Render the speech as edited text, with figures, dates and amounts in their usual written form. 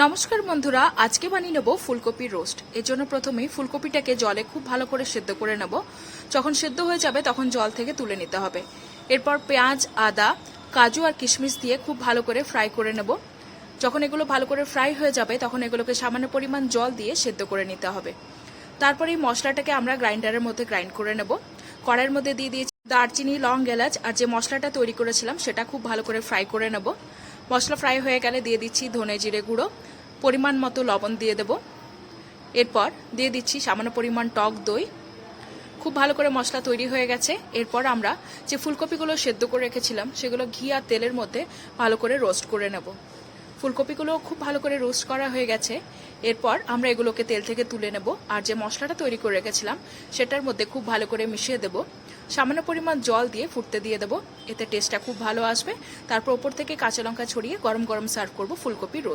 নমস্কার বন্ধুরা, আজকে বানিয়ে নেব ফুলকপি রোস্ট। এর জন্য প্রথমেই ফুলকপিটাকে জলে খুব ভালো করে সেদ্ধ করে নেব। যখন সেদ্ধ হয়ে যাবে তখন জল থেকে তুলে নিতে হবে। এরপর পেঁয়াজ, আদা, কাজু আর কিশমিশ দিয়ে খুব ভালো করে ফ্রাই করে নেব। যখন এগুলো ভালো করে ফ্রাই হয়ে যাবে তখন এগুলোকে সামান্য পরিমাণ জল দিয়ে সেদ্ধ করে নিতে হবে। তারপরে এই মশলাটাকে আমরা গ্রাইন্ডারের মধ্যে গ্রাইন্ড করে নেব। কড়াইয়ের মধ্যে দিয়ে দিয়েছি দারচিনি, লং, এলাচ আর যে মশলাটা তৈরি করেছিলাম সেটা খুব ভালো করে ফ্রাই করে নেব। মশলা ফ্রাই হয়ে গেলে দিয়ে দিচ্ছি ধনে জিরে গুঁড়ো, পরিমাণ মতো লবণ দিয়ে দেব। এরপর দিয়ে দিচ্ছি সামান্য পরিমাণ টক দই। খুব ভালো করে মশলা তৈরি হয়ে গেছে। এরপর আমরা যে ফুলকপিগুলো সেদ্ধ করে রেখেছিলাম সেগুলো ঘি আর তেলের মধ্যে ভালো করে রোস্ট করে নেব। ফুলকপিগুলো খুব ভালো করে রোস্ট করা হয়ে গেছে। এরপর আমরা এগুলোকে তেল থেকে তুলে নেব আর যে মশলাটা তৈরি করে রেখেছিলাম সেটার মধ্যে খুব ভালো করে মিশিয়ে দেব। সামান্য পরিমাণ জল দিয়ে ফুটতে দিয়ে দেব, এতে টেস্টটা খুব ভালো আসবে। তারপর ওপর থেকে কাঁচা লঙ্কা ছড়িয়ে গরম গরম সার্ভ করব ফুলকপি রোস্ট।